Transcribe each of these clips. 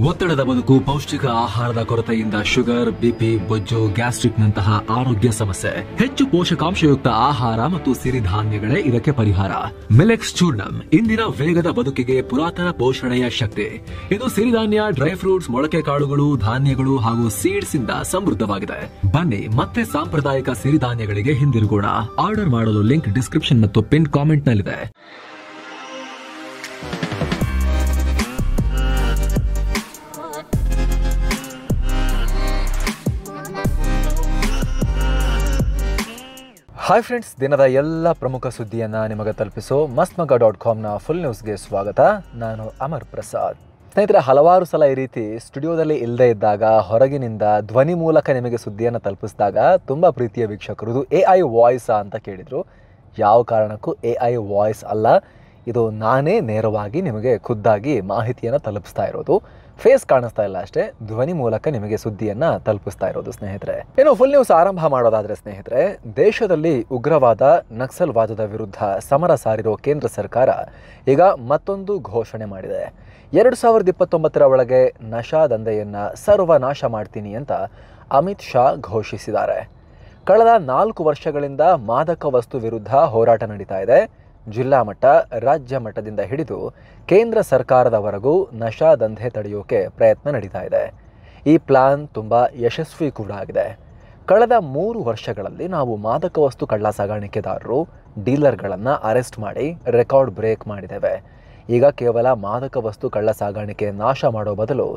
ಒತ್ತಡದ ಬದುಕು, ಪೌಷ್ಟಿಕ ಆಹಾರದ ಕೊರತೆಯಿಂದ ಶುಗರ್, ಬಿಪಿ, ಬೊಜ್ಜು, ಗ್ಯಾಸ್ಟ್ರಿಕ್ ನಂತಹ ಆರೋಗ್ಯ ಸಮಸ್ಯೆ. ಹೆಚ್ಚು ಪೋಷಕಾಂಶಯುಕ್ತ ಆಹಾರ ಮತ್ತು ಸಿರಿಧಾನ್ಯಗಳೇ ಇದಕ್ಕೆ ಪರಿಹಾರ. ಮಿಲೆಕ್ಸ್ ಚೂರ್ಣಂ ಇಂದಿನ ವೇಗದ ಬದುಕಿಗೆ ಪುರಾತನ ಪೋಷಣೆಯ ಶಕ್ತಿ. ಇದು ಸಿರಿಧಾನ್ಯ, ಡ್ರೈ ಫ್ರೂಟ್ಸ್, ಮೊಳಕೆ ಕಾಳುಗಳು, ಧಾನ್ಯಗಳು ಹಾಗೂ ಸೀಡ್ಸ್ ಇಂದ ಸಮೃದ್ಧವಾಗಿದೆ. ಬನ್ನಿ ಮತ್ತೆ ಸಾಂಪ್ರದಾಯಿಕ ಸಿರಿಧಾನ್ಯಗಳಿಗೆ ಹಿಂದಿರುಗೋಣ. ಆರ್ಡರ್ ಮಾಡಲು ಲಿಂಕ್ ಡಿಸ್ಕ್ರಿಪ್ಷನ್ ಮತ್ತು ಪಿನ್ ಕಾಮೆಂಟ್ ನಲ್ಲಿದೆ. ಹಾಯ್ ಫ್ರೆಂಡ್ಸ್, ದಿನದ ಎಲ್ಲ ಪ್ರಮುಖ ಸುದ್ದಿಯನ್ನು ನಿಮಗೆ ತಲುಪಿಸೋ mastmagga.comನ ಫುಲ್ ನ್ಯೂಸ್ಗೆ ಸ್ವಾಗತ. ನಾನು ಅಮರ್ ಪ್ರಸಾದ್. ಸ್ನೇಹಿತರೆ, ಹಲವಾರು ಸಲ ಈ ರೀತಿ ಸ್ಟುಡಿಯೋದಲ್ಲಿ ಇಲ್ಲದೆ ಇದ್ದಾಗ ಹೊರಗಿನಿಂದ ಧ್ವನಿ ಮೂಲಕ ನಿಮಗೆ ಸುದ್ದಿಯನ್ನು ತಲುಪಿಸಿದಾಗ ತುಂಬ ಪ್ರೀತಿಯ ವೀಕ್ಷಕರು ಇದು AI ವಾಯ್ಸ್ ಅಂತ ಕೇಳಿದರು. ಯಾವ ಕಾರಣಕ್ಕೂ AI ವಾಯ್ಸ್ ಅಲ್ಲ, ಇದು ನಾನೇ ನೇರವಾಗಿ ನಿಮಗೆ ಖುದ್ದಾಗಿ ಮಾಹಿತಿಯನ್ನು ತಲುಪಿಸ್ತಾ ಇರೋದು. ಫೇಸ್ ಕಾಣಿಸ್ತಾ ಇಲ್ಲ ಅಷ್ಟೇ, ಧ್ವನಿ ಮೂಲಕ ನಿಮಗೆ ಸುದ್ದಿಯನ್ನು ತಲುಪಿಸ್ತಾ ಇರೋದು. ಸ್ನೇಹಿತರೆ, ಏನು ಫುಲ್ ನ್ಯೂಸ್ ಆರಂಭ ಮಾಡೋದಾದ್ರೆ ಸ್ನೇಹಿತರೆ, ದೇಶದಲ್ಲಿ ಉಗ್ರವಾದ ನಕ್ಸಲ್ವಾದದ ವಿರುದ್ಧ ಸಮರ ಸಾರಿರೋ ಕೇಂದ್ರ ಸರ್ಕಾರ ಈಗ ಮತ್ತೊಂದು ಘೋಷಣೆ ಮಾಡಿದೆ. 2029 ಒಳಗೆ ನಶಾ ದಂಧೆಯನ್ನು ಸರ್ವನಾಶ ಮಾಡ್ತೀನಿ ಅಂತ ಅಮಿತ್ ಶಾ ಘೋಷಿಸಿದ್ದಾರೆ. ಕಳೆದ 4 ವರ್ಷಗಳಿಂದ ಮಾದಕ ವಸ್ತು ವಿರುದ್ಧ ಹೋರಾಟ ನಡೀತಾ ಇದೆ. ಜಿಲ್ಲಾ ಮಟ್ಟ, ರಾಜ್ಯ ಮಟ್ಟದಿಂದ ಹಿಡಿದು ಕೇಂದ್ರ ಸರ್ಕಾರದವರೆಗೂ ನಶಾ ದಂಧೆ ತಡೆಯೋಕೆ ಪ್ರಯತ್ನ ನಡೀತಾ ಇದೆ. ಈ ಪ್ಲಾನ್ ತುಂಬ ಯಶಸ್ವಿ ಕೂಡ ಆಗಿದೆ. ಕಳೆದ 3 ವರ್ಷಗಳಲ್ಲಿ ನಾವು ಮಾದಕ ವಸ್ತು ಕಳ್ಳ ಸಾಗಾಣಿಕೆದಾರರು, ಡೀಲರ್ಗಳನ್ನು ಅರೆಸ್ಟ್ ಮಾಡಿ ರೆಕಾರ್ಡ್ ಬ್ರೇಕ್ ಮಾಡಿದ್ದೇವೆ. ಈಗ ಕೇವಲ ಮಾದಕ ವಸ್ತು ಕಳ್ಳ ಸಾಗಾಣಿಕೆ ನಾಶ ಮಾಡೋ ಬದಲು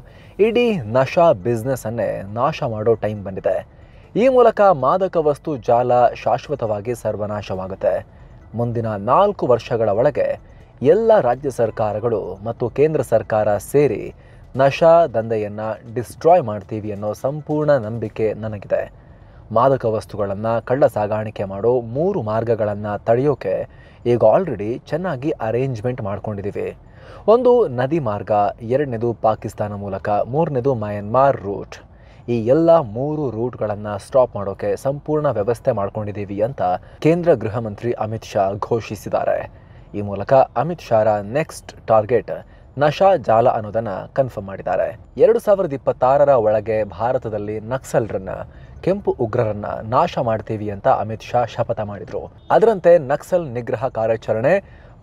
ಇಡೀ ನಶಾ ಬಿಸ್ನೆಸ್ ಅನ್ನೇ ನಾಶ ಮಾಡೋ ಟೈಮ್ ಬಂದಿದೆ. ಈ ಮೂಲಕ ಮಾದಕ ವಸ್ತು ಜಾಲ ಶಾಶ್ವತವಾಗಿ ಸರ್ವನಾಶವಾಗುತ್ತೆ. ಮುಂದಿನ 4 ವರ್ಷಗಳ ಒಳಗೆ ಎಲ್ಲ ರಾಜ್ಯ ಸರ್ಕಾರಗಳು ಮತ್ತು ಕೇಂದ್ರ ಸರ್ಕಾರ ಸೇರಿ ನಶಾ ದಂಧೆಯನ್ನು ಡಿಸ್ಟ್ರಾಯ್ ಮಾಡ್ತೀವಿ ಅನ್ನೋ ಸಂಪೂರ್ಣ ನಂಬಿಕೆ ನನಗಿದೆ. ಮಾದಕ ವಸ್ತುಗಳನ್ನು ಕಳ್ಳ ಸಾಗಾಣಿಕೆ ಮಾಡೋ 3 ಮಾರ್ಗಗಳನ್ನು ತಡೆಯೋಕೆ ಈಗ ಆಲ್ರೆಡಿ ಚೆನ್ನಾಗಿ ಅರೇಂಜ್ಮೆಂಟ್ ಮಾಡ್ಕೊಂಡಿದ್ದೀವಿ. ಒಂದು ನದಿ ಮಾರ್ಗ, 2ನೇದು ಪಾಕಿಸ್ತಾನ ಮೂಲಕ, 3ನೇದು ಮಯನ್ಮಾರ್ ರೂಟ್. ಈ ಎಲ್ಲ 3 ರೂಟ್ಗಳನ್ನು ಸ್ಟಾಪ್ ಮಾಡೋಕೆ ಸಂಪೂರ್ಣ ವ್ಯವಸ್ಥೆ ಮಾಡ್ಕೊಂಡಿದ್ದೀವಿ ಅಂತ ಕೇಂದ್ರ ಗೃಹ ಮಂತ್ರಿ ಅಮಿತ್ ಶಾ ಘೋಷಿಸಿದ್ದಾರೆ. ಈ ಮೂಲಕ ಅಮಿತ್ ಶಾರ ನೆಕ್ಸ್ಟ್ ಟಾರ್ಗೆಟ್ ನಶಾ ಜಾಲ ಅನ್ನೋದನ್ನು ಕನ್ಫರ್ಮ್ ಮಾಡಿದ್ದಾರೆ. 2026 ಒಳಗೆ ಭಾರತದಲ್ಲಿ ನಕ್ಸಲರನ್ನ, ಕೆಂಪು ಉಗ್ರರನ್ನ ನಾಶ ಮಾಡ್ತೀವಿ ಅಂತ ಅಮಿತ್ ಶಾ ಶಪಥ ಮಾಡಿದ್ರು. ಅದರಂತೆ ನಕ್ಸಲ್ ನಿಗ್ರಹ ಕಾರ್ಯಾಚರಣೆ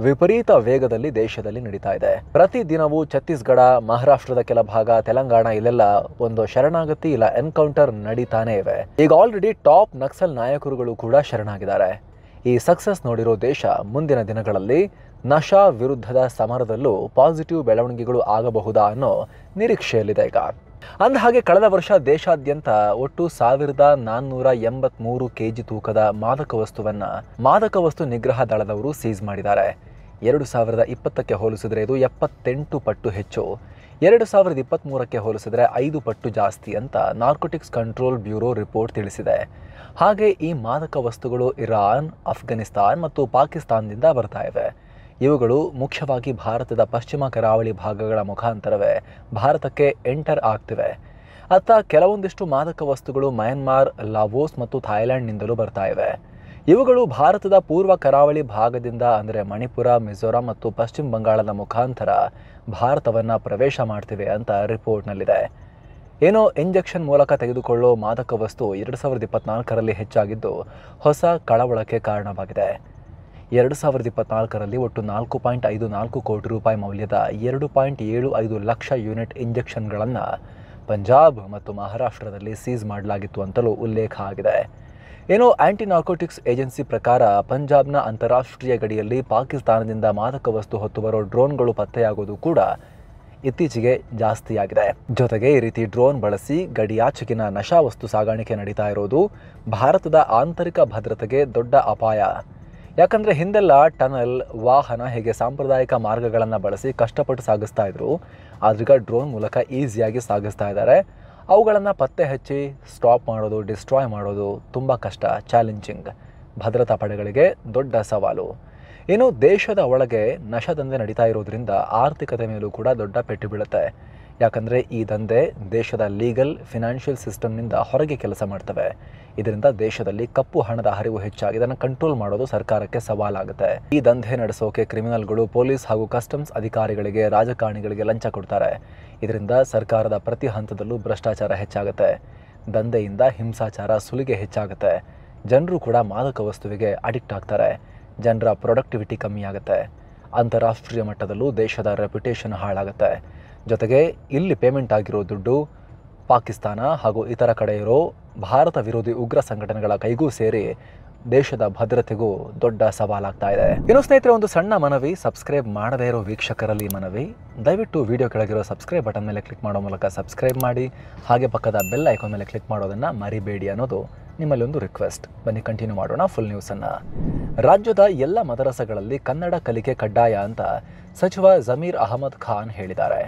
ವಿಪರೀತ ವೇಗದಲ್ಲಿ ದೇಶದಲ್ಲಿ ನಡೀತಾ ಇದೆ. ಪ್ರತಿ ದಿನವೂ ಛತ್ತೀಸ್ಗಢ, ಮಹಾರಾಷ್ಟ್ರದ ಕೆಲ ಭಾಗ, ತೆಲಂಗಾಣ ಇಲ್ಲೆಲ್ಲ ಒಂದು ಶರಣಾಗತಿ ಇಲ್ಲ ಎನ್ಕೌಂಟರ್ ನಡೀತಾನೆ ಇವೆ. ಈಗ ಆಲ್ರೆಡಿ ಟಾಪ್ ನಕ್ಸಲ್ ನಾಯಕರುಗಳು ಕೂಡ ಶರಣಾಗಿದ್ದಾರೆ. ಈ ಸಕ್ಸಸ್ ನೋಡಿರೋ ದೇಶ ಮುಂದಿನ ದಿನಗಳಲ್ಲಿ ನಶಾ ವಿರುದ್ಧದ ಸಮರದಲ್ಲೂ ಪಾಸಿಟಿವ್ ಬೆಳವಣಿಗೆಗಳು ಆಗಬಹುದಾ ಅನ್ನೋ ನಿರೀಕ್ಷೆಯಲ್ಲಿದೆ. ಈಗ ಅಂದ ಹಾಗೆ ಕಳೆದ ವರ್ಷ ದೇಶಾದ್ಯಂತ ಒಟ್ಟು 1483 kg ತೂಕದ ಮಾದಕ ವಸ್ತು ನಿಗ್ರಹ ದಳದವರು ಸೀಸ್ ಮಾಡಿದ್ದಾರೆ. 2020ಕ್ಕೆ ಹೋಲಿಸಿದ್ರೆ ಇದು 78 ಪಟ್ಟು ಹೆಚ್ಚು. 2023ಕ್ಕೆ ಹೋಲಿಸಿದ್ರೆ 5 ಪಟ್ಟು ಜಾಸ್ತಿ ಅಂತ ನಾರ್ಕೋಟಿಕ್ಸ್ ಕಂಟ್ರೋಲ್ ಬ್ಯೂರೋ ರಿಪೋರ್ಟ್ ತಿಳಿಸಿದೆ. ಹಾಗೆ ಈ ಮಾದಕ ವಸ್ತುಗಳು ಇರಾನ್, ಅಫ್ಘಾನಿಸ್ತಾನ್ ಮತ್ತು ಪಾಕಿಸ್ತಾನದಿಂದ ಬರ್ತಾ ಇವೆ. ಇವುಗಳು ಮುಖ್ಯವಾಗಿ ಭಾರತದ ಪಶ್ಚಿಮ ಕರಾವಳಿ ಭಾಗಗಳ ಮುಖಾಂತರವೇ ಭಾರತಕ್ಕೆ ಎಂಟರ್ ಆಗ್ತಿವೆ. ಅತ್ತ ಕೆಲವೊಂದಿಷ್ಟು ಮಾದಕ ವಸ್ತುಗಳು ಮಯನ್ಮಾರ್, ಲಾವೋಸ್ ಮತ್ತು ಥಾಯ್ಲೆಂಡ್ನಿಂದಲೂ ಬರ್ತಾ ಇವೆ. ಇವುಗಳು ಭಾರತದ ಪೂರ್ವ ಕರಾವಳಿ ಭಾಗದಿಂದ ಅಂದರೆ ಮಣಿಪುರ, ಮಿಜೋರಾಂ ಮತ್ತು ಪಶ್ಚಿಮ ಬಂಗಾಳದ ಮುಖಾಂತರ ಭಾರತವನ್ನು ಪ್ರವೇಶ ಮಾಡ್ತಿವೆ ಅಂತ ರಿಪೋರ್ಟ್ನಲ್ಲಿದೆ. ಏನೋ ಇಂಜೆಕ್ಷನ್ ಮೂಲಕ ತೆಗೆದುಕೊಳ್ಳೋ ಮಾದಕ ವಸ್ತು 2024ರಲ್ಲಿ ಹೆಚ್ಚಾಗಿದ್ದು ಹೊಸ ಕಳವಳಕ್ಕೆ ಕಾರಣವಾಗಿದೆ. 2024ರಲ್ಲಿ ಒಟ್ಟು 4.54 ಕೋಟಿ ರೂಪಾಯಿ ಮೌಲ್ಯದ 2.75 ಲಕ್ಷ ಯೂನಿಟ್ ಇಂಜೆಕ್ಷನ್ಗಳನ್ನು ಪಂಜಾಬ್ ಮತ್ತು ಮಹಾರಾಷ್ಟ್ರದಲ್ಲಿ ಸೀಸ್ ಮಾಡಲಾಗಿತ್ತು ಅಂತಲೂ ಉಲ್ಲೇಖ ಆಗಿದೆ. ಏನೋ ಆಂಟಿ ನಾರ್ಕೋಟಿಕ್ಸ್ ಏಜೆನ್ಸಿ ಪ್ರಕಾರ ಪಂಜಾಬ್ನ ಅಂತಾರಾಷ್ಟ್ರೀಯ ಗಡಿಯಲ್ಲಿ ಪಾಕಿಸ್ತಾನದಿಂದ ಮಾದಕ ವಸ್ತು ಹೊತ್ತು ಬರೋ ಡ್ರೋನ್ಗಳು ಪತ್ತೆಯಾಗೋದು ಕೂಡ ಇತ್ತೀಚೆಗೆ ಜಾಸ್ತಿಯಾಗಿದೆ. ಜೊತೆಗೆ ಈ ರೀತಿ ಡ್ರೋನ್ ಬಳಸಿ ಗಡಿಯಾಚೆಗಿನ ನಶಾ ವಸ್ತು ಸಾಗಾಣಿಕೆ ನಡೀತಾ ಇರೋದು ಭಾರತದ ಆಂತರಿಕ ಭದ್ರತೆಗೆ ದೊಡ್ಡ ಅಪಾಯ. ಯಾಕಂದರೆ ಹಿಂದೆಲ್ಲ ಟನಲ್, ವಾಹನ ಹೀಗೆ ಸಾಂಪ್ರದಾಯಿಕ ಮಾರ್ಗಗಳನ್ನು ಬಳಸಿ ಕಷ್ಟಪಟ್ಟು ಸಾಗಿಸ್ತಾ ಇದ್ರು. ಆದ್ರೀಗ ಡ್ರೋನ್ ಮೂಲಕ ಈಸಿಯಾಗಿ ಸಾಗಿಸ್ತಾ ಇದ್ದಾರೆ. ಅವುಗಳನ್ನು ಪತ್ತೆ ಹಚ್ಚಿ ಸ್ಟಾಪ್ ಮಾಡೋದು, ಡಿಸ್ಟ್ರಾಯ್ ಮಾಡೋದು ತುಂಬ ಕಷ್ಟ, ಚಾಲೆಂಜಿಂಗ್. ಭದ್ರತಾ ಪಡೆಗಳಿಗೆ ದೊಡ್ಡ ಸವಾಲು. ಇನ್ನು ದೇಶದ ಒಳಗೆ ನಶಾದಂಧೆ ನಡೀತಾ ಇರೋದ್ರಿಂದ ಆರ್ಥಿಕತೆ ಮೇಲೂ ಕೂಡ ದೊಡ್ಡ ಪೆಟ್ಟು ಬೀಳುತ್ತೆ. ಯಾಕಂದರೆ ಈ ದಂಧೆ ದೇಶದ ಲೀಗಲ್ ಫಿನಾನ್ಷಿಯಲ್ ಸಿಸ್ಟಮ್ನಿಂದ ಹೊರಗೆ ಕೆಲಸ ಮಾಡ್ತವೆ. ಇದರಿಂದ ದೇಶದಲ್ಲಿ ಕಪ್ಪು ಹಣದ ಹರಿವು ಹೆಚ್ಚಾಗಿ ಇದನ್ನು ಕಂಟ್ರೋಲ್ ಮಾಡೋದು ಸರ್ಕಾರಕ್ಕೆ ಸವಾಲಾಗುತ್ತೆ. ಈ ದಂಧೆ ನಡೆಸೋಕೆ ಕ್ರಿಮಿನಲ್ಗಳು ಪೊಲೀಸ್ ಹಾಗೂ ಕಸ್ಟಮ್ಸ್ ಅಧಿಕಾರಿಗಳಿಗೆ, ರಾಜಕಾರಣಿಗಳಿಗೆ ಲಂಚ ಕೊಡ್ತಾರೆ. ಇದರಿಂದ ಸರ್ಕಾರದ ಪ್ರತಿ ಹಂತದಲ್ಲೂ ಭ್ರಷ್ಟಾಚಾರ ಹೆಚ್ಚಾಗುತ್ತೆ. ದಂಧೆಯಿಂದ ಹಿಂಸಾಚಾರ, ಸುಲಿಗೆ ಹೆಚ್ಚಾಗುತ್ತೆ. ಜನರು ಕೂಡ ಮಾದಕ ವಸ್ತುವಿಗೆ ಅಡಿಕ್ಟ್ ಆಗ್ತಾರೆ. ಜನರ ಪ್ರೊಡಕ್ಟಿವಿಟಿ ಕಮ್ಮಿ ಆಗುತ್ತೆ. ಅಂತಾರಾಷ್ಟ್ರೀಯ ಮಟ್ಟದಲ್ಲೂ ದೇಶದ ರೆಪ್ಯುಟೇಷನ್ ಹಾಳಾಗುತ್ತೆ. ಜೊತೆಗೆ ಇಲ್ಲಿ ಪೇಮೆಂಟ್ ಆಗಿರೋ ದುಡ್ಡು ಪಾಕಿಸ್ತಾನ ಹಾಗೂ ಇತರ ಕಡೆ ಇರೋ ಭಾರತ ವಿರೋಧಿ ಉಗ್ರ ಸಂಘಟನೆಗಳ ಕೈಗೂ ಸೇರಿ ದೇಶದ ಭದ್ರತೆಗೂ ದೊಡ್ಡ ಸವಾಲಾಗ್ತಾ ಇದೆ. ಇನ್ನು ಸ್ನೇಹಿತರೆ, ಒಂದು ಸಣ್ಣ ಮನವಿ, ಸಬ್ಸ್ಕ್ರೈಬ್ ಮಾಡದೇ ಇರೋ ವೀಕ್ಷಕರಲ್ಲಿ ಮನವಿ, ದಯವಿಟ್ಟು ವಿಡಿಯೋ ಕೆಳಗಿರೋ ಸಬ್ಸ್ಕ್ರೈಬ್ ಬಟನ್ ಮೇಲೆ ಕ್ಲಿಕ್ ಮಾಡೋ ಮೂಲಕ ಸಬ್ಸ್ಕ್ರೈಬ್ ಮಾಡಿ. ಹಾಗೆ ಪಕ್ಕದ ಬೆಲ್ ಐಕಾನ್ ಮೇಲೆ ಕ್ಲಿಕ್ ಮಾಡೋದನ್ನು ಮರಿಬೇಡಿ ಅನ್ನೋದು ನಿಮ್ಮಲ್ಲಿ ಒಂದು ರಿಕ್ವೆಸ್ಟ್. ಬನ್ನಿ ಕಂಟಿನ್ಯೂ ಮಾಡೋಣ ಫುಲ್ ನ್ಯೂಸನ್ನು. ರಾಜ್ಯದ ಎಲ್ಲ ಮದರಸಗಳಲ್ಲಿ ಕನ್ನಡ ಕಲಿಕೆ ಕಡ್ಡಾಯ ಅಂತ ಸಚಿವ ಜಮೀರ್ ಅಹಮದ್ ಖಾನ್ ಹೇಳಿದ್ದಾರೆ.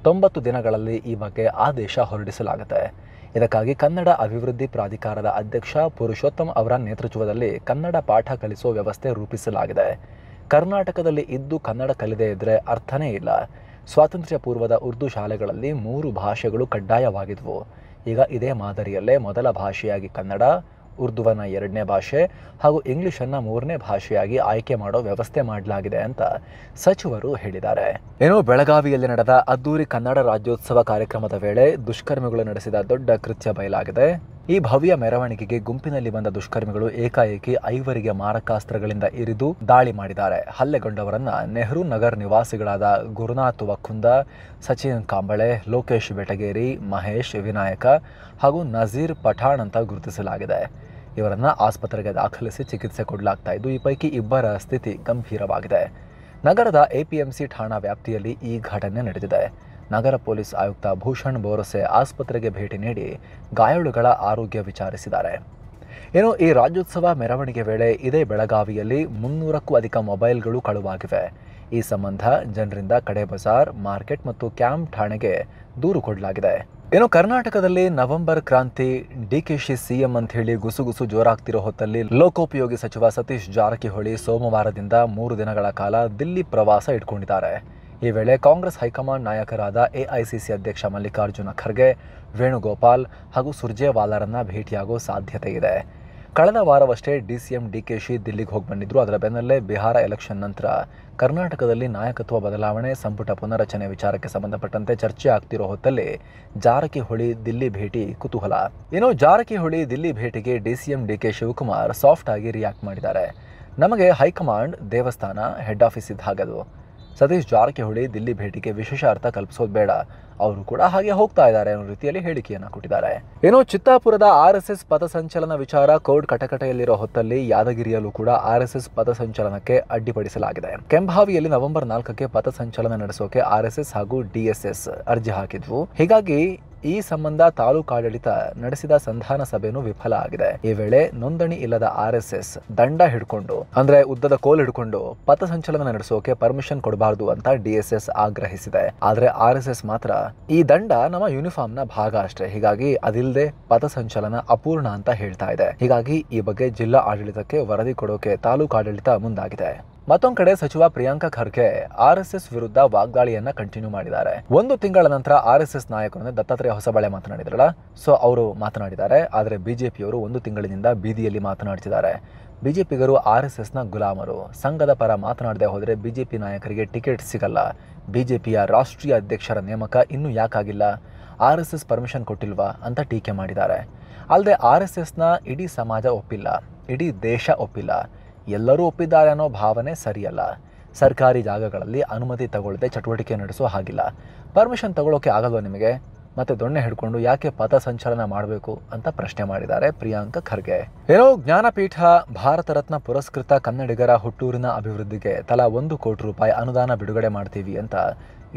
90 ದಿನಗಳಲ್ಲಿ ಈ ಬಗ್ಗೆ ಆದೇಶ ಹೊರಡಿಸಲಾಗುತ್ತೆ. ಇದಕ್ಕಾಗಿ ಕನ್ನಡ ಅಭಿವೃದ್ಧಿ ಪ್ರಾಧಿಕಾರದ ಅಧ್ಯಕ್ಷ ಪುರುಷೋತ್ತಮ್ ಅವರ ನೇತೃತ್ವದಲ್ಲಿ ಕನ್ನಡ ಪಾಠ ಕಲಿಸುವ ವ್ಯವಸ್ಥೆ ರೂಪಿಸಲಾಗಿದೆ. ಕರ್ನಾಟಕದಲ್ಲಿ ಇದ್ದು ಕನ್ನಡ ಕಲಿದೇ ಇದ್ದರೆ ಅರ್ಥನೇ ಇಲ್ಲ. ಸ್ವಾತಂತ್ರ್ಯ ಪೂರ್ವದ ಉರ್ದು ಶಾಲೆಗಳಲ್ಲಿ 3 ಭಾಷೆಗಳು ಕಡ್ಡಾಯವಾಗಿದ್ವು. ಈಗ ಇದೇ ಮಾದರಿಯಲ್ಲೇ ಮೊದಲ ಭಾಷೆಯಾಗಿ ಕನ್ನಡ, ಉರ್ದುವನ್ನು 2ನೇ ಭಾಷೆ ಹಾಗೂ ಇಂಗ್ಲಿಷನ್ನು 3ನೇ ಭಾಷೆಯಾಗಿ ಆಯ್ಕೆ ಮಾಡೋ ವ್ಯವಸ್ಥೆ ಮಾಡಲಾಗಿದೆ ಅಂತ ಸಚಿವರು ಹೇಳಿದ್ದಾರೆ. ಏನೋ ಬೆಳಗಾವಿಯಲ್ಲಿ ನಡೆದ ಅದ್ದೂರಿ ಕನ್ನಡ ರಾಜ್ಯೋತ್ಸವ ಕಾರ್ಯಕ್ರಮದ ವೇಳೆ ದುಷ್ಕರ್ಮಿಗಳು ನಡೆಸಿದ ದೊಡ್ಡ ಕೃತ್ಯ ಬಯಲಾಗಿದೆ. ಈ ಭವ್ಯ ಮೆರವಣಿಗೆಗೆ ಗುಂಪಿನಲ್ಲಿ ಬಂದ ದುಷ್ಕರ್ಮಿಗಳು ಏಕಾಏಕಿ 5 ಮಾರಕಾಸ್ತ್ರಗಳಿಂದ ಇರಿದು ದಾಳಿ ಮಾಡಿದ್ದಾರೆ. ಹಲ್ಲೆಗೊಂಡವರನ್ನ ನೆಹರು ನಗರ್ ನಿವಾಸಿಗಳಾದ ಗುರುನಾಥ್ ವಕ್ಕುಂದ, ಸಚಿನ್ ಕಾಂಬಳೆ, ಲೋಕೇಶ್ ಬೆಟಗೇರಿ, ಮಹೇಶ್ ವಿನಾಯಕ ಹಾಗೂ ನಜೀರ್ ಪಠಾಣ್ ಅಂತ ಗುರುತಿಸಲಾಗಿದೆ. ಇವರನ್ನ ಆಸ್ಪತ್ರೆಗೆ ದಾಖಲಿಸಿ ಚಿಕಿತ್ಸೆ ಕೊಡಲಾಗ್ತಾ ಇದ್ದು, ಈ ಪೈಕಿ 2 ಸ್ಥಿತಿ ಗಂಭೀರವಾಗಿದೆ. ನಗರದ ಎಪಿಎಂಸಿ ಠಾಣಾ ವ್ಯಾಪ್ತಿಯಲ್ಲಿ ಈ ಘಟನೆ ನಡೆದಿದೆ. ನಗರ ಪೊಲೀಸ್ ಆಯುಕ್ತ ಭೂಷಣ್ ಬೋರಸೆ ಆಸ್ಪತ್ರೆಗೆ ಭೇಟಿ ನೀಡಿ ಗಾಯಾಳುಗಳ ಆರೋಗ್ಯ ವಿಚಾರಿಸಿದ್ದಾರೆ. ಏನು ಈ ರಾಜ್ಯೋತ್ಸವ ಮೆರವಣಿಗೆ ವೇಳೆ ಇದೇ ಬೆಳಗಾವಿಯಲ್ಲಿ 300ಕ್ಕೂ ಅಧಿಕ ಮೊಬೈಲ್ಗಳು ಕಳುವಾಗಿವೆ. ಈ ಸಂಬಂಧ ಜನರಿಂದ ಕಡೆ ಬಜಾರ್, ಮಾರ್ಕೆಟ್ ಮತ್ತು ಕ್ಯಾಂಪ್ ಠಾಣೆಗೆ ದೂರು ಕೊಡಲಾಗಿದೆ. ಏನು ಕರ್ನಾಟಕದಲ್ಲಿ ನವೆಂಬರ್ ಕ್ರಾಂತಿ, ಡಿಕೆಶಿ ಸಿಎಂ ಅಂತ ಹೇಳಿ ಗುಸುಗುಸು ಜೋರಾಗ್ತಿರೋ ಹೊತ್ತಲ್ಲಿ ಲೋಕೋಪಯೋಗಿ ಸಚಿವ ಸತೀಶ್ ಜಾರಕಿಹೊಳಿ ಸೋಮವಾರದಿಂದ 3 ದಿನಗಳ ಕಾಲ ದಿಲ್ಲಿ ಪ್ರವಾಸ ಇಟ್ಕೊಂಡಿದ್ದಾರೆ. ಈ ವೇಳೆ ಕಾಂಗ್ರೆಸ್ ಹೈಕಮಾಂಡ್ ನಾಯಕರಾದ ಎಐಸಿಸಿ ಅಧ್ಯಕ್ಷ ಮಲ್ಲಿಕಾರ್ಜುನ ಖರ್ಗೆ, ವೇಣುಗೋಪಾಲ್ ಹಾಗೂ ಸುರ್ಜೇವಾಲಾರನ್ನ ಭೇಟಿಯಾಗೋ ಸಾಧ್ಯತೆ ಇದೆ. ಕಳೆದ ವಾರವಷ್ಟೇ ಡಿಸಿಎಂ ಡಿಕೆಶಿ ದಿಲ್ಲಿಗೆ ಹೋಗಿ ಬಂದಿದ್ರು. ಅದರ ಬೆನ್ನಲ್ಲೇ ಬಿಹಾರ ಎಲೆಕ್ಷನ್ ನಂತರ ಕರ್ನಾಟಕದಲ್ಲಿ ನಾಯಕತ್ವ ಬದಲಾವಣೆ, ಸಂಪುಟ ಪುನರಚನೆ ವಿಚಾರಕ್ಕೆ ಸಂಬಂಧಪಟ್ಟಂತೆ ಚರ್ಚೆ ಆಗ್ತಿರೋ ಹೊತ್ತಲ್ಲಿ ಜಾರಕಿಹೊಳಿ ದಿಲ್ಲಿ ಭೇಟಿ ಕುತೂಹಲ. ಏನೋ ಜಾರಕಿಹೊಳಿ ದಿಲ್ಲಿ ಭೇಟಿಗೆ ಡಿಸಿಎಂ ಡಿಕೆ ಶಿವಕುಮಾರ್ ಸಾಫ್ಟ್ ಆಗಿ ರಿಯಾಕ್ಟ್ ಮಾಡಿದ್ದಾರೆ. ನಮಗೆ ಹೈಕಮಾಂಡ್ ದೇವಸ್ಥಾನ, ಹೆಡ್ ಆಫೀಸ್ ಇದ್ದ ಹಾಗದು. ಸತೀಶ್ ಜಾರಕಿಹೊಳಿ ದಿಲ್ಲಿ ಭೇಟಿಗೆ ವಿಶೇಷ ಅರ್ಥ ಕಲ್ಪಿಸೋದು ಬೇಡ, ಅವರು ಕೂಡ ಹಾಗೆ ಹೋಗ್ತಾ ಇದ್ದಾರೆ ಅನ್ನೋ ರೀತಿಯಲ್ಲಿ ಹೇಳಿಕೆಯನ್ನು ಕೊಟ್ಟಿದ್ದಾರೆ. ಏನೋ ಚಿತ್ತಾಪುರದ ಆರ್ಎಸ್ಎಸ್ ಪಥಸಂಚಲನ ವಿಚಾರ ಕೋರ್ಟ್ ಕಟಕಟೆಯಲ್ಲಿರೋ ಹೊತ್ತಲ್ಲಿ ಯಾದಗಿರಿಯಲ್ಲೂ ಕೂಡ ಆರ್ಎಸ್ಎಸ್ ಪಥಸಂಚಲನಕ್ಕೆ ಅಡ್ಡಿಪಡಿಸಲಾಗಿದೆ. ಕೆಂಭಾವಿಯಲ್ಲಿ ನವೆಂಬರ್ 4ಕ್ಕೆ ಪಥಸಂಚಲನ ನಡೆಸೋಕೆ ಆರ್ಎಸ್ಎಸ್ ಹಾಗೂ ಡಿಎಸ್ಎಸ್ ಅರ್ಜಿ ಹಾಕಿದ್ವು. ಹೀಗಾಗಿ ಈ ಸಂಬಂಧ ತಾಲೂಕಾಡಳಿತ ನಡೆಸಿದ ಸಂಧಾನ ಸಭೆನೂ ವಿಫಲ ಆಗಿದೆ. ಈ ವೇಳೆ ನೋಂದಣಿ ಇಲ್ಲದ ಆರ್ಎಸ್ಎಸ್ ದಂಡ ಹಿಡ್ಕೊಂಡು, ಅಂದ್ರೆ ಉದ್ದದ ಕೋಲ್ ಹಿಡ್ಕೊಂಡು ಪಥಸಂಚಲನ ನಡೆಸೋಕೆ ಪರ್ಮಿಷನ್ ಕೊಡಬಾರದು ಅಂತ ಡಿಎಸ್ಎಸ್ ಆಗ್ರಹಿಸಿದೆ. ಆದ್ರೆ ಆರ್ಎಸ್ಎಸ್ ಮಾತ್ರ ಈ ದಂಡ ನಮ್ಮ ಯೂನಿಫಾರ್ಮ್ ನ ಭಾಗ ಅಷ್ಟೇ, ಹೀಗಾಗಿ ಅದಿಲ್ಲದೆ ಪಥಸಂಚಲನ ಅಪೂರ್ಣ ಅಂತ ಹೇಳ್ತಾ ಇದೆ. ಹೀಗಾಗಿ ಈ ಬಗ್ಗೆ ಜಿಲ್ಲಾ ಆಡಳಿತಕ್ಕೆ ವರದಿ ಕೊಡೋಕೆ ತಾಲೂಕಾಡಳಿತ ಮುಂದಾಗಿದೆ. ಮತ್ತೊಂದು ಕಡೆ ಸಚಿವ ಪ್ರಿಯಾಂಕ ಖರ್ಗೆ ಆರ್ಎಸ್ಎಸ್ ವಿರುದ್ಧ ವಾಗ್ದಾಳಿಯನ್ನ ಕಂಟಿನ್ಯೂ ಮಾಡಿದ್ದಾರೆ. 1 ತಿಂಗಳ ನಂತರ ಆರ್ಎಸ್ಎಸ್ ನಾಯಕರು ದತ್ತಾತ್ರೇಯ ಹೊಸಬಳೆ ಮಾತನಾಡಿದ್ರಲ್ಲ, ಸೊ ಅವರು ಮಾತನಾಡಿದ್ದಾರೆ. ಆದರೆ ಬಿಜೆಪಿಯವರು 1 ತಿಂಗಳಿನಿಂದ ಬೀದಿಯಲ್ಲಿ ಮಾತನಾಡ್ತಿದ್ದಾರೆ. ಬಿಜೆಪಿಗರು ಆರ್ಎಸ್ಎಸ್ನ ಗುಲಾಮರು. ಸಂಘದ ಪರ ಮಾತನಾಡದೆ ಹೋದರೆ ಬಿಜೆಪಿ ನಾಯಕರಿಗೆ ಟಿಕೆಟ್ ಸಿಗಲ್ಲ. ಬಿಜೆಪಿಯ ರಾಷ್ಟ್ರೀಯ ಅಧ್ಯಕ್ಷರ ನೇಮಕ ಇನ್ನೂ ಯಾಕಾಗಿಲ್ಲ, ಆರ್ಎಸ್ಎಸ್ ಪರ್ಮಿಷನ್ ಕೊಟ್ಟಿಲ್ವಾ ಅಂತ ಟೀಕೆ ಮಾಡಿದ್ದಾರೆ. ಅಲ್ಲದೆ ಆರ್ಎಸ್ಎಸ್ನ ಇಡೀ ಸಮಾಜ ಒಪ್ಪಿಲ್ಲ, ಇಡೀ ದೇಶ ಒಪ್ಪಿಲ್ಲ, ಎಲ್ಲರೂ ಒಪ್ಪಿದ್ದಾರೆ ಅನ್ನೋ ಭಾವನೆ ಸರಿಯಲ್ಲ. ಸರ್ಕಾರಿ ಜಾಗಗಳಲ್ಲಿ ಅನುಮತಿ ತಗೊಳ್ಳದೆ ಚಟುವಟಿಕೆ ನಡೆಸೋ ಹಾಗಿಲ್ಲ. ಪರ್ಮಿಷನ್ ತಗೊಳ್ಳೋಕೆ ಆಗಲ್ವ ನಿಮಗೆ? ಮತ್ತೆ ದೊಣ್ಣೆ ಹಿಡ್ಕೊಂಡು ಯಾಕೆ ಪಥ ಸಂಚಲನ ಮಾಡಬೇಕು ಅಂತ ಪ್ರಶ್ನೆ ಮಾಡಿದ್ದಾರೆ ಪ್ರಿಯಾಂಕ ಖರ್ಗೆ. ಏನೋ ಜ್ಞಾನಪೀಠ, ಭಾರತ ರತ್ನ ಪುರಸ್ಕೃತ ಕನ್ನಡಿಗರ ಹುಟ್ಟೂರಿನ ಅಭಿವೃದ್ಧಿಗೆ ತಲಾ 1 ಕೋಟಿ ರೂಪಾಯಿ ಅನುದಾನ ಬಿಡುಗಡೆ ಮಾಡ್ತೀವಿ ಅಂತ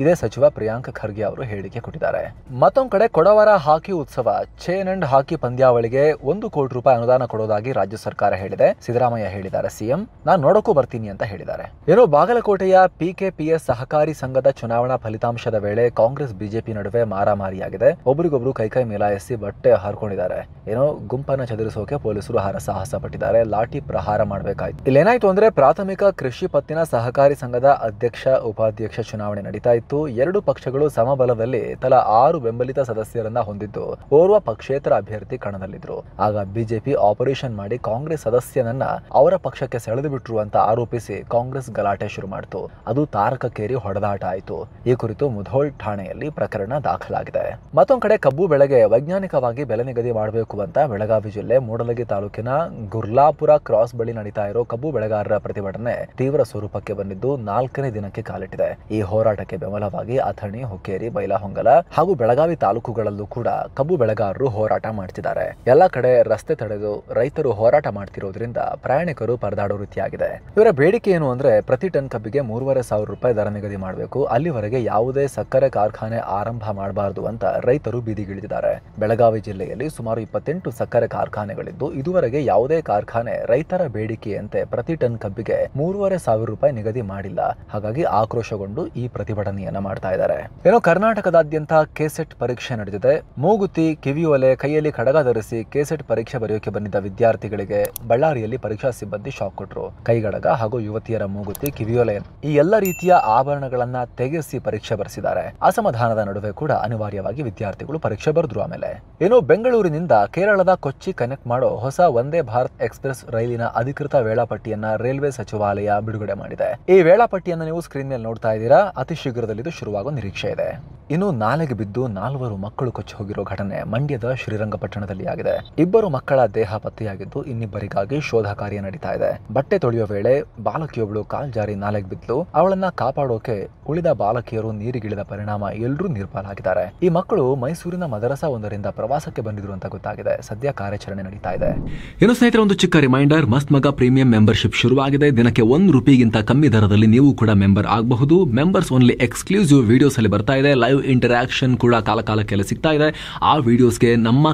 ಇದೇ ಸಚಿವ ಪ್ರಿಯಾಂಕ ಖರ್ಗೆ ಅವರು ಹೇಳಿಕೆ ಕೊಟ್ಟಿದ್ದಾರೆ. ಮತ್ತೊಂದು ಕಡೆ ಕೊಡವರ ಹಾಕಿ ಉತ್ಸವ, ಚೇನ್ ಅಂಡ್ ಹಾಕಿ ಪಂದ್ಯಾವಳಿಗೆ 1 ಕೋಟಿ ರೂಪಾಯಿ ಅನುದಾನ ಕೊಡೋದಾಗಿ ರಾಜ್ಯ ಸರ್ಕಾರ ಹೇಳಿದೆ. ಸಿದ್ದರಾಮಯ್ಯ ಹೇಳಿದ್ದಾರೆ, ಸಿಎಂ ನಾನು ನೋಡೋಕ್ಕೂ ಬರ್ತೀನಿ ಅಂತ ಹೇಳಿದ್ದಾರೆ. ಏನೋ ಬಾಗಲಕೋಟೆಯ ಪಿಕೆಪಿಎಸ್ ಸಹಕಾರಿ ಸಂಘದ ಚುನಾವಣಾ ಫಲಿತಾಂಶದ ವೇಳೆ ಕಾಂಗ್ರೆಸ್ ಬಿಜೆಪಿ ನಡುವೆ ಮಾರಾಮಾರಿಯಾಗಿದೆ. ಒಬ್ರಿಗೊಬ್ರು ಕೈಕೈ ಮೇಲಾಯಿಸಿ ಬಟ್ಟೆ ಹಾರ್ಕೊಂಡಿದ್ದಾರೆ. ಏನೋ ಗುಂಪನ್ನ ಚದುರಿಸೋಕೆ ಪೊಲೀಸರು ಹರಸಾಹಸ ಪಟ್ಟಿದ್ದಾರೆ. ಲಾಠಿ ಪ್ರಹಾರ ಮಾಡಬೇಕಾಯ್ತು. ಇಲ್ಲೇನಾಯ್ತು ಅಂದ್ರೆ ಪ್ರಾಥಮಿಕ ಕೃಷಿ ಪತ್ತಿನ ಸಹಕಾರಿ ಸಂಘದ ಅಧ್ಯಕ್ಷ ಉಪಾಧ್ಯಕ್ಷ ಚುನಾವಣೆ ನಡೀತಾ ಇತ್ತು. ಆಗಿತ್ತು. ಎರಡು ಪಕ್ಷಗಳು ಸಮಬಲದಲ್ಲಿ ತಲಾ 6 ಬೆಂಬಲಿತ ಸದಸ್ಯರನ್ನ ಹೊಂದಿದ್ದು ಓರ್ವ ಪಕ್ಷೇತರ ಅಭ್ಯರ್ಥಿ ಕಣದಲ್ಲಿದ್ರು. ಆಗ ಬಿಜೆಪಿ ಆಪರೇಷನ್ ಮಾಡಿ ಕಾಂಗ್ರೆಸ್ ಸದಸ್ಯನನ್ನ ಅವರ ಪಕ್ಷಕ್ಕೆ ಸೆಳೆದು ಬಿಟ್ರು ಅಂತ ಆರೋಪಿಸಿ ಕಾಂಗ್ರೆಸ್ ಗಲಾಟೆ ಶುರು ಮಾಡಿತು. ಅದು ತಾರಕಕ್ಕೇರಿ ಹೊಡೆದಾಟ ಆಯಿತು. ಈ ಕುರಿತು ಮುಧೋಳ್ ಠಾಣೆಯಲ್ಲಿ ಪ್ರಕರಣ ದಾಖಲಾಗಿದೆ. ಮತ್ತೊಂದು ಕಡೆ ಕಬ್ಬು ಬೆಳೆಗೆ ವೈಜ್ಞಾನಿಕವಾಗಿ ಬೆಲೆ ನಿಗದಿ ಮಾಡಬೇಕು ಅಂತ ಬೆಳಗಾವಿ ಜಿಲ್ಲೆ ಮೂಡಲಗಿ ತಾಲೂಕಿನ ಗುರ್ಲಾಪುರ ಕ್ರಾಸ್ ಬಳಿ ನಡೀತಾ ಇರೋ ಕಬ್ಬು ಬೆಳೆಗಾರರ ಪ್ರತಿಭಟನೆ ತೀವ್ರ ಸ್ವರೂಪಕ್ಕೆ ಬಂದಿದ್ದು 4ನೇ ದಿನಕ್ಕೆ ಕಾಲಿಟ್ಟಿದೆ. ಈ ಹೋರಾಟಕ್ಕೆ ಬೆಂಬಲವಾಗಿ ಅಥಣಿ, ಹುಕ್ಕೇರಿ, ಬೈಲಹೊಂಗಲ ಹಾಗೂ ಬೆಳಗಾವಿ ತಾಲೂಕುಗಳಲ್ಲೂ ಕೂಡ ಕಬ್ಬು ಬೆಳೆಗಾರರು ಹೋರಾಟ ಮಾಡ್ತಿದ್ದಾರೆ. ಎಲ್ಲ ಕಡೆ ರಸ್ತೆ ತಡೆದು ರೈತರು ಹೋರಾಟ ಮಾಡ್ತಿರೋದ್ರಿಂದ ಪ್ರಯಾಣಿಕರು ಪರದಾಡೋ ರೀತಿಯಾಗಿದೆ. ಇವರ ಬೇಡಿಕೆ ಏನು ಅಂದ್ರೆ ಪ್ರತಿ ಟನ್ ಕಬ್ಬಿಗೆ 3,500 ರೂಪಾಯಿ ದರ ನಿಗದಿ ಮಾಡಬೇಕು. ಅಲ್ಲಿವರೆಗೆ ಯಾವುದೇ ಸಕ್ಕರೆ ಕಾರ್ಖಾನೆ ಆರಂಭ ಮಾಡಬಾರದು ಅಂತ ರೈತರು ಬೀದಿಗಿಳಿದಿದ್ದಾರೆ. ಬೆಳಗಾವಿ ಜಿಲ್ಲೆಯಲ್ಲಿ ಸುಮಾರು 28 ಸಕ್ಕರೆ ಕಾರ್ಖಾನೆಗಳಿದ್ದು ಇದುವರೆಗೆ ಯಾವುದೇ ಕಾರ್ಖಾನೆ ರೈತರ ಬೇಡಿಕೆಯಂತೆ ಪ್ರತಿ ಟನ್ ಕಬ್ಬಿಗೆ 3,500 ರೂಪಾಯಿ ನಿಗದಿ ಮಾಡಿಲ್ಲ. ಹಾಗಾಗಿ ಆಕ್ರೋಶಗೊಂಡು ಈ ಪ್ರತಿಭಟನೆಯನ್ನ ಮಾಡ್ತಾ ಇದ್ದಾರೆ. ಏನೋ ಕರ್ನಾಟಕದಾದ್ಯಂತ ಕೆಸೆಟ್ ಪರೀಕ್ಷೆ ನಡೆದಿದೆ. ಮೂಗುತಿ, ಕಿವಿಯೋಲೆ, ಕೈಯಲ್ಲಿ ಕಡಗ ಧರಿಸಿ ಕೆಸೆಟ್ ಪರೀಕ್ಷೆ ಬರೆಯೋಕೆ ಬಂದಿದ್ದ ವಿದ್ಯಾರ್ಥಿಗಳಿಗೆ ಬಳ್ಳಾರಿಯಲ್ಲಿ ಪರೀಕ್ಷಾ ಸಿಬ್ಬಂದಿ ಶಾಕ್ ಕೊಟ್ಟರು. ಕೈಗಡಗ ಹಾಗೂ ಯುವತಿಯರ ಮೂಗುತಿ, ಕಿವಿಯೋಲೆ ಈ ಎಲ್ಲ ರೀತಿಯ ಆಭರಣಗಳನ್ನ ತೆಗೆಸಿ ಪರೀಕ್ಷೆ ಬರೆಸಿದ್ದಾರೆ. ಅಸಮಾಧಾನದ ನಡುವೆ ಕೂಡ ಅನಿವಾರ್ಯವಾಗಿ ವಿದ್ಯಾರ್ಥಿಗಳು ಪರೀಕ್ಷೆ ಬರೆದ್ರು. ಆಮೇಲೆ ಏನೋ ಬೆಂಗಳೂರಿನಿಂದ ಕೇರಳದ ಕೊಚ್ಚಿ ಕನೆಕ್ಟ್ ಮಾಡೋ ಹೊಸ ವಂದೇ ಭಾರತ್ ಎಕ್ಸ್ಪ್ರೆಸ್ ರೈಲಿನ ಅಧಿಕೃತ ವೇಳಾಪಟ್ಟಿಯನ್ನ ರೈಲ್ವೆ ಸಚಿವಾಲಯ ಬಿಡುಗಡೆ ಮಾಡಿದೆ. ಈ ವೇಳಾಪಟ್ಟಿಯನ್ನ ನೀವು ಸ್ಕ್ರೀನ್ ಮೇಲೆ ನೋಡ್ತಾ ಇದ್ದೀರಾ. ಅತಿ ಶೀಘ್ರದಲ್ಲಿ ಇದು ಶುರುವಾಗೋ ನಿರೀಕ್ಷೆ ಇದೆ. ಇನ್ನು ನಾಲೆಗೆ ಬಿದ್ದು 4 ಮಕ್ಕಳು ಕೊಚ್ಚಿ ಹೋಗಿರೋ ಘಟನೆ ಮಂಡ್ಯದ ಶ್ರೀರಂಗಪಟ್ಟಣದಲ್ಲಿ ಆಗಿದೆ. 2 ಮಕ್ಕಳ ದೇಹ ಪತ್ತೆಯಾಗಿದ್ದು ಇನ್ನಿಬ್ಬರಿಗಾಗಿ ಶೋಧ ಕಾರ್ಯ ನಡೀತಾ ಇದೆ. ಬಟ್ಟೆ ತೊಳೆಯೋ ವೇಳೆ ಬಾಲಕಿಯೊಬ್ಬಳು ಕಾಲ್ ಜಾರಿ ನಾಲೆಗೆ ಬಿದ್ಲು. ಅವಳನ್ನ ಕಾಪಾಡೋಕೆ ಉಳಿದ ಬಾಲಕಿಯರು ನೀರಿಗಿಳಿದ ಪರಿಣಾಮ ಎಲ್ಲರೂ ನಿರ್ಪಾಲಾಗಿದ್ದಾರೆ. ಈ ಮಕ್ಕಳು ಮೈಸೂರಿನ ಮದರಸಾ ಒಂದರಿಂದ ಪ್ರವಾಸಕ್ಕೆ ಬಂದಿದ್ರು ಅಂತ ಗೊತ್ತಾಗಿದೆ. ಸದ್ಯ ಕಾರ್ಯಾಚರಣೆ ನಡೀತಾ ಇದೆ. ಇನ್ನು ಸ್ನೇಹಿತರೆ, ಒಂದು ಚಿಕ್ಕ ರಿಮೈಂಡರ್, ಮಸ್ತ್ ಮಗ ಪ್ರೀಮಿಯಂ ಮೆಂಬರ್ಶಿಪ್ ಶುರುವಾಗಿದೆ. ದಿನಕ್ಕೆ ₹1 ಕಮ್ಮಿ ದರದಲ್ಲಿ ನೀವು ಕೂಡ ಮೆಂಬರ್ ಆಗಬಹುದು. ಮೆಂಬರ್ಸ್ ಓನ್ಲಿ ಎಕ್ಸ್ಕ್ಲೂಸಿವ್ ವಿಡಿಯೋಸ್ ಅಲ್ಲಿ ಬರ್ತಾ ಇದೆ. ಲೈವ್ ಇಂಟರಾಕ್ಷನ್ ಕೂಡ ಕಾಲಕ್ಕೆಲ್ಲ ಸಿಗ್ತಾ ಇದೆ. ಆ ವಿಡಿಯೋಸ್ಗೆ ನಮ್ಮ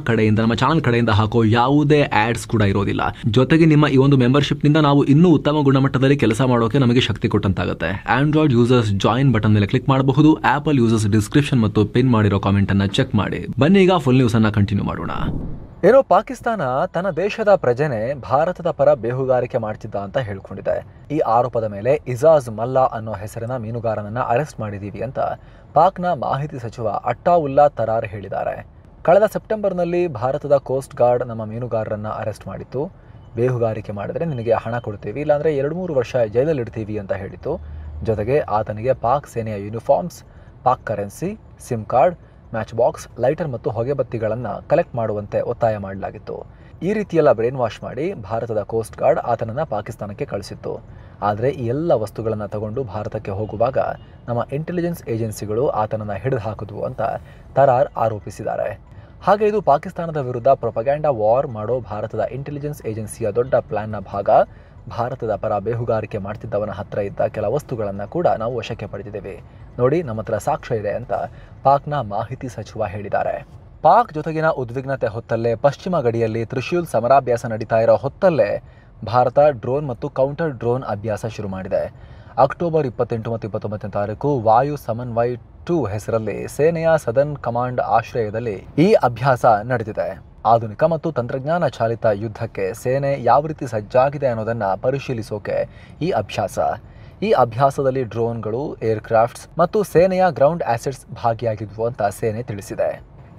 ಚಾನಲ್ ಕಡೆಯಿಂದ ಹಾಕೋ ಯಾವುದೇ ಆಡ್ಸ್ ಕೂಡ ಇರೋದಿಲ್ಲ. ಜೊತೆಗೆ ನಿಮ್ಮ ಈ ಒಂದು ಮೆಂಬರ್ಶಿಪ್ ನಿಂದ ನಾವು ಇನ್ನೂ ಉತ್ತಮ ಗುಣಮಟ್ಟದಲ್ಲಿ ಕೆಲಸ ಮಾಡೋಕೆ ನಮಗೆ ಶಕ್ತಿ ಕೊಟ್ಟಂತಾಗುತ್ತೆ. ಆಂಡ್ರಾಯ್ಡ್ ಯೂಸರ್ಸ್ ಜಾಯಿನ್ ಬಟನ್ ಮೇಲೆ ಕ್ಲಿಕ್ ಮಾಡಬಹುದು. ಆಪಲ್ ಯೂಸರ್ಸ್ ಡಿಸ್ಕ್ರಿಪ್ಷನ್ ಮತ್ತು ಪಿನ್ ಮಾಡಿರೋ ಕಾಮೆಂಟ್ ಅನ್ನ ಚೆಕ್ ಮಾಡಿ. ಬನ್ನಿ ಈಗ ಫುಲ್ ನ್ಯೂಸ್ ಅನ್ನ ಕಂಟಿನ್ಯೂ ಮಾಡೋಣ. ಏನೋ ಪಾಕಿಸ್ತಾನ ತನ್ನ ದೇಶದ ಪ್ರಜೆನೆ ಭಾರತದ ಪರ ಬೇಹುಗಾರಿಕೆ ಮಾಡ್ತಿದ್ದ ಅಂತ ಹೇಳ್ಕೊಂಡಿದೆ. ಈ ಆರೋಪದ ಮೇಲೆ ಇಜಾಜ್ ಮಲ್ಲಾ ಅನ್ನೋ ಹೆಸರಿನ ಮೀನುಗಾರನನ್ನ ಅರೆಸ್ಟ್ ಮಾಡಿದೀವಿ ಅಂತ ಪಾಕ್ನ ಮಾಹಿತಿ ಸಚಿವ ಅಟ್ಟಾವುಲ್ಲಾ ತರಾರ್ ಹೇಳಿದ್ದಾರೆ. ಕಳೆದ ಸೆಪ್ಟೆಂಬರ್ನಲ್ಲಿ ಭಾರತದ ಕೋಸ್ಟ್ ಗಾರ್ಡ್ ನಮ್ಮ ಮೀನುಗಾರರನ್ನ ಅರೆಸ್ಟ್ ಮಾಡಿತ್ತು. ಬೇಹುಗಾರಿಕೆ ಮಾಡಿದ್ರೆ ನಿನಗೆ ಹಣ ಕೊಡ್ತೀವಿ, ಇಲ್ಲಾಂದ್ರೆ 2-3 ವರ್ಷ ಜೈಲಲ್ಲಿಡ್ತೀವಿ ಅಂತ ಹೇಳಿತ್ತು. ಜೊತೆಗೆ ಆತನಿಗೆ ಪಾಕ್ ಸೇನೆಯ uniforms, Pak currency, sim card, match box, lighter ಮತ್ತು ಹೊಗೆಬತ್ತಿಗಳನ್ನು ಕಲೆಕ್ಟ್ ಮಾಡುವಂತೆ ಒತ್ತಾಯ ಮಾಡಲಾಗಿತ್ತು. ಈ ರೀತಿಯೆಲ್ಲ ಬ್ರೇನ್ ವಾಶ್ ಮಾಡಿ ಭಾರತದ ಕೋಸ್ಟ್ ಗಾರ್ಡ್ ಆತನನ್ನು ಪಾಕಿಸ್ತಾನಕ್ಕೆ ಕಳಿಸಿತ್ತು. ಆದರೆ ಈ ಎಲ್ಲ ವಸ್ತುಗಳನ್ನು ತಗೊಂಡು ಭಾರತಕ್ಕೆ ಹೋಗುವಾಗ ನಮ್ಮ ಇಂಟೆಲಿಜೆನ್ಸ್ ಏಜೆನ್ಸಿಗಳು ಆತನನ್ನು ಹಿಡಿದು ಹಾಕಿದ್ವು ಅಂತ ತರಾರ್ ಆರೋಪಿಸಿದ್ದಾರೆ. ಹಾಗೆ ಇದು ಪಾಕಿಸ್ತಾನದ ವಿರುದ್ಧ ಪ್ರೊಪಗ್ಯಾಂಡಾ ವಾರ್ ಮಾಡೋ ಭಾರತದ ಇಂಟೆಲಿಜೆನ್ಸ್ ಏಜೆನ್ಸಿಯ ದೊಡ್ಡ ಪ್ಲಾನ್ನ ಭಾಗ. ಭಾರತದ ಪರ ಬೇಹುಗಾರಿಕೆ ಮಾಡ್ತಿದ್ದವನ ಹತ್ರ ಇದ್ದ ಕೆಲ ವಸ್ತುಗಳನ್ನು ಕೂಡ ನಾವು ವಶಕ್ಕೆ ಪಡೆದಿದ್ದೇವೆ, ನೋಡಿ ನಮ್ಮ ಹತ್ರ ಸಾಕ್ಷ್ಯ ಇದೆ ಅಂತ ಪಾಕ್ನ ಮಾಹಿತಿ ಸಚಿವ ಹೇಳಿದ್ದಾರೆ. ಪಾಕ್ ಜೊತೆಗಿನ ಉದ್ವಿಗ್ನತೆ ಹೊತ್ತಲ್ಲೇ ಪಶ್ಚಿಮ ಗಡಿಯಲ್ಲಿ ತ್ರಿಶೂಲ್ ಸಮರಾಭ್ಯಾಸ ನಡೀತಾ ಇರೋ ಹೊತ್ತಲ್ಲೇ ಭಾರತ ಡ್ರೋನ್ ಮತ್ತು ಕೌಂಟರ್ ಡ್ರೋನ್ ಅಭ್ಯಾಸ ಶುರು ಮಾಡಿದೆ. ಅಕ್ಟೋಬರ್ 28 ಮತ್ತು 29ನೇ ತಾರೀಕು ವಾಯು ಸಮನ್ವಯ್ 2 ಹೆಸರಲ್ಲಿ ಸೇನೆಯ ಸದರ್ನ್ ಕಮಾಂಡ್ ಆಶ್ರಯದಲ್ಲಿ ಈ ಅಭ್ಯಾಸ ನಡೆದಿದೆ. ಆಧುನಿಕ ಮತ್ತು ತಂತ್ರಜ್ಞಾನ ಚಾಲಿತ ಯುದ್ಧಕ್ಕೆ ಸೇನೆ ಯಾವ ರೀತಿ ಸಜ್ಜಾಗಿದೆ ಅನ್ನೋದನ್ನ ಪರಿಶೀಲಿಸೋಕೆ ಈ ಅಭ್ಯಾಸದಲ್ಲಿ ಡ್ರೋನ್ಗಳು, ಏರ್ಕ್ರಾಫ್ಟ್ಸ್ ಮತ್ತು ಸೇನೆಯ ಗ್ರೌಂಡ್ ಆಸೆಟ್ಸ್ ಭಾಗಿಯಾಗಿದ್ವು ಅಂತ ಸೇನೆ ತಿಳಿಸಿದೆ.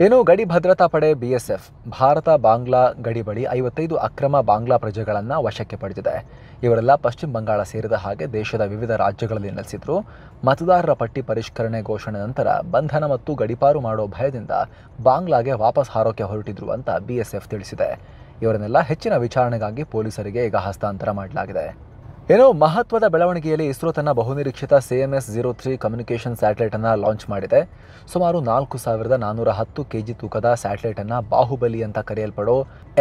ಏನು ಗಡಿ ಭದ್ರತಾ ಪಡೆ BSF ಭಾರತ ಬಾಂಗ್ಲಾ ಗಡಿ ಬಳಿ 55 ಅಕ್ರಮ ಬಾಂಗ್ಲಾ ಪ್ರಜೆಗಳನ್ನು ವಶಕ್ಕೆ ಪಡೆದಿದೆ. ಇವರೆಲ್ಲ ಪಶ್ಚಿಮ ಬಂಗಾಳ ಸೇರಿದ ಹಾಗೆ ದೇಶದ ವಿವಿಧ ರಾಜ್ಯಗಳಲ್ಲಿ ನೆಲೆಸಿದ್ರು. ಮತದಾರರ ಪಟ್ಟಿ ಪರಿಷ್ಕರಣೆ ಘೋಷಣೆ ನಂತರ ಬಂಧನ ಮತ್ತು ಗಡಿಪಾರು ಮಾಡೋ ಭಯದಿಂದ ಬಾಂಗ್ಲಾಗೆ ವಾಪಸ್ ಹಾರೋಕೆ ಹೊರಟಿದ್ರು ಅಂತ BSF ತಿಳಿಸಿದೆ. ಇವರನ್ನೆಲ್ಲ ಹೆಚ್ಚಿನ ವಿಚಾರಣೆಗಾಗಿ ಪೊಲೀಸರಿಗೆ ಈಗ ಹಸ್ತಾಂತರ ಮಾಡಲಾಗಿದೆ. ಏನೋ ಮಹತ್ವದ ಬೆಳವಣಿಗೆಯಲ್ಲಿ ಇಸ್ರೋ ತನ್ನ ಬಹುನಿರೀಕ್ಷಿತ CMS-03 ಕಮ್ಯುನಿಕೇಷನ್ ಸ್ಯಾಟಲೈಟ್ ಅನ್ನು ಲಾಂಚ್ ಮಾಡಿದೆ. ಸುಮಾರು 4410 kg ತೂಕದ ಸ್ಯಾಟಲೈಟ್ ಅನ್ನು ಬಾಹುಬಲಿ ಅಂತ ಕರೆಯಲ್ಪಡೋ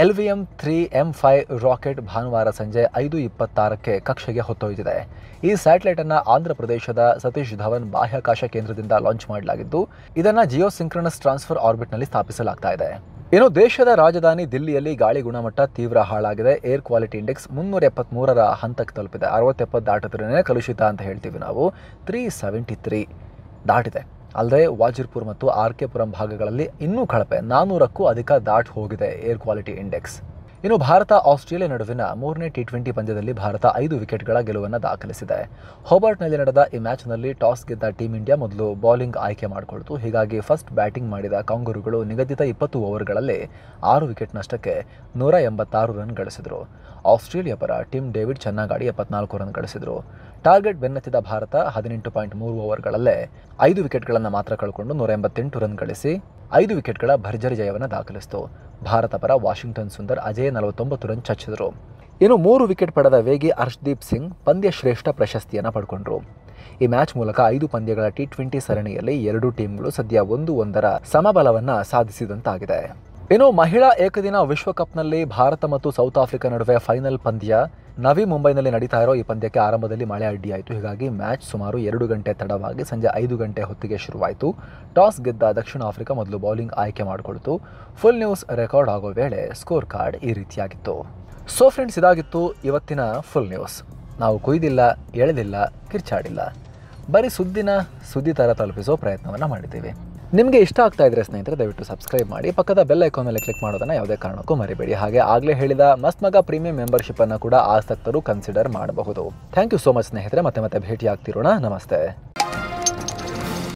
LVM-3M5 ರಾಕೆಟ್ ಭಾನುವಾರ ಸಂಜೆ 5:26ಕ್ಕೆ ಕಕ್ಷೆಗೆ ಹೊತ್ತೊಯ್ದಿದೆ. ಈ ಸ್ಯಾಟಲೈಟ್ ಅನ್ನು ಆಂಧ್ರ ಪ್ರದೇಶದ ಸತೀಶ್ ಧವನ್ ಬಾಹ್ಯಾಕಾಶ ಕೇಂದ್ರದಿಂದ ಲಾಂಚ್ ಮಾಡಲಾಗಿದ್ದು ಇದನ್ನು ಜಿಯೋ ಸಿಂಕ್ರನಸ್ ಟ್ರಾನ್ಸ್ಫರ್ ಆರ್ಬಿಟ್ನಲ್ಲಿ ಸ್ಥಾಪಿಸಲಾಗ್ತಾ ಇದೆ. ಇನ್ನು ದೇಶದ ರಾಜಧಾನಿ ದಿಲ್ಲಿಯಲ್ಲಿ ಗಾಳಿ ಗುಣಮಟ್ಟ ತೀವ್ರ ಹಾಳಾಗಿದೆ. ಏರ್ ಕ್ವಾಲಿಟಿ ಇಂಡೆಕ್ಸ್ 373ರ ಹಂತಕ್ಕೆ ತಲುಪಿದೆ. 60-70 ದಾಟಿದ್ರೇ ಕಲುಷಿತ ಅಂತ ಹೇಳ್ತೀವಿ ನಾವು. 373 ದಾಟಿದೆ. ಅಲ್ಲದೆ ವಾಜಿರ್ಪುರ್ ಮತ್ತು RK ಪುರಂ ಭಾಗಗಳಲ್ಲಿ ಇನ್ನೂ ಕಳಪೆ 400ಕ್ಕೂ ಅಧಿಕ ದಾಟ್ ಹೋಗಿದೆ ಏರ್ ಕ್ವಾಲಿಟಿ ಇಂಡೆಕ್ಸ್. ಇನ್ನು ಭಾರತ ಆಸ್ಟ್ರೇಲಿಯಾ ನಡುವಿನ 3ನೇ ಟಿ20 ಪಂದ್ಯದಲ್ಲಿ ಭಾರತ 5 ವಿಕೆಟ್ಗಳ ಗೆಲುವನ್ನು ದಾಖಲಿಸಿದೆ. ಹೋಬರ್ಟ್ನಲ್ಲಿ ನಡೆದ ಈ ಮ್ಯಾಚ್ನಲ್ಲಿ ಟಾಸ್ ಗೆದ್ದ ಟೀಂ ಇಂಡಿಯಾ ಮೊದಲು ಬೌಲಿಂಗ್ ಆಯ್ಕೆ ಮಾಡಿಕೊಳ್ತು. ಹೀಗಾಗಿ ಫಸ್ಟ್ ಬ್ಯಾಟಿಂಗ್ ಮಾಡಿದ ಕಾಂಗರೂಗಳು ನಿಗದಿತ 20 ಓವರ್ಗಳಲ್ಲಿ 6 ವಿಕೆಟ್ ನಷ್ಟಕ್ಕೆ 186 ರನ್ ಗಳಿಸಿದರು. ಆಸ್ಟ್ರೇಲಿಯಾ ಪರ ಟಿಮ್ ಡೇವಿಡ್ ಚೆನ್ನಾಗಾಡಿ 74 ರನ್ ಗಳಿಸಿದರು. ಟಾರ್ಗೆಟ್ ಬೆನ್ನತ್ತಿದ ಭಾರತ 18.3 ಓವರ್ಗಳಲ್ಲೇ 5 ವಿಕೆಟ್ಗಳನ್ನು ಮಾತ್ರ ಕಳ್ಕೊಂಡು 188 ರನ್ ಗಳಿಸಿ 5 ವಿಕೆಟ್ಗಳ ಭರ್ಜರಿ ಜಯವನ್ನು ದಾಖಲಿಸಿತು. ಭಾರತ ಪರ ವಾಷಿಂಗ್ಟನ್ ಸುಂದರ್ ಅಜೇಯ 49 ರನ್ ಚಚ್ಚಿದರು. ಇನ್ನು 3 ವಿಕೆಟ್ ಪಡೆದ ವೇಗಿ ಹರ್ಷ್ದೀಪ್ ಸಿಂಗ್ ಪಂದ್ಯ ಶ್ರೇಷ್ಠ ಪ್ರಶಸ್ತಿಯನ್ನು ಪಡ್ಕೊಂಡ್ರು. ಈ ಮ್ಯಾಚ್ ಮೂಲಕ 5 ಪಂದ್ಯಗಳ ಟಿ20 ಸರಣಿಯಲ್ಲಿ 2 ಟೀಮ್ಗಳು ಸದ್ಯ 1-1 ಸಮಬಲವನ್ನು ಸಾಧಿಸಿದಂತಾಗಿದೆ. ಇನ್ನು ಮಹಿಳಾ ಏಕದಿನ ವಿಶ್ವಕಪ್ನಲ್ಲಿ ಭಾರತ ಮತ್ತು ಸೌತ್ ಆಫ್ರಿಕಾ ನಡುವೆ ಫೈನಲ್ ಪಂದ್ಯ ನವಿ ಮುಂಬೈನಲ್ಲಿ ನಡೀತಾ ಇರೋ ಈ ಪಂದ್ಯಕ್ಕೆ ಆರಂಭದಲ್ಲಿ ಮಳೆ ಅಡ್ಡಿಯಾಯಿತು. ಹೀಗಾಗಿ ಮ್ಯಾಚ್ ಸುಮಾರು 2 ಗಂಟೆ ತಡವಾಗಿ ಸಂಜೆ 5 ಗಂಟೆ ಹೊತ್ತಿಗೆ ಶುರುವಾಯಿತು. ಟಾಸ್ ಗೆದ್ದ ದಕ್ಷಿಣ ಆಫ್ರಿಕಾ ಮೊದಲು ಬೌಲಿಂಗ್ ಆಯ್ಕೆ ಮಾಡಿಕೊಳ್ತು. ಫುಲ್ ನ್ಯೂಸ್ ರೆಕಾರ್ಡ್ ಆಗೋ ವೇಳೆ ಸ್ಕೋರ್ ಕಾರ್ಡ್ ಈ ರೀತಿಯಾಗಿತ್ತು. ಸೊ ಫ್ರೆಂಡ್ಸ್, ಇದಾಗಿತ್ತು ಇವತ್ತಿನ ಫುಲ್ ನ್ಯೂಸ್. ನಾವು ಕುಯ್ದಿಲ್ಲ, ಎಳೆದಿಲ್ಲ, ಕಿರ್ಚಾಡಿಲ್ಲ, ಬರೀ ಸುದ್ದಿ ಥರ ತಲುಪಿಸೋ ಪ್ರಯತ್ನವನ್ನು ಮಾಡಿದ್ದೀವಿ. ನಿಮಗೆ ಇಷ್ಟ ಆಗ್ತಾ ಇದ್ರೆ ಸ್ನೇಹಿತರೆ ದಯವಿಟ್ಟು ಸಬ್ಸ್ಕ್ರೈಬ್ ಮಾಡಿ, ಪಕ್ಕದ ಬೆಲ್ ಐಕಾನ್ ಮೇಲೆ ಕ್ಲಿಕ್ ಮಾಡೋದನ್ನು ಯಾವುದೇ ಕಾರಣಕ್ಕೂ ಮರಿಬೇಡಿ. ಹಾಗೆ ಆಗಲೇ ಹೇಳಿದ ಮಸ್ತ್ ಮಗ ಪ್ರೀಮಿಯಂ ಮೆಂಬರ್ಶಿಪ್ ಅನ್ನು ಕೂಡ ಆಸಕ್ತರು ಕನ್ಸಿಡರ್ ಮಾಡಬಹುದು. ಥ್ಯಾಂಕ್ ಯು ಸೋ ಮಚ್ ಸ್ನೇಹಿತರೆ. ಮತ್ತೆ ಭೇಟಿ ಆಗ್ತಿರೋಣ. ನಮಸ್ತೆ.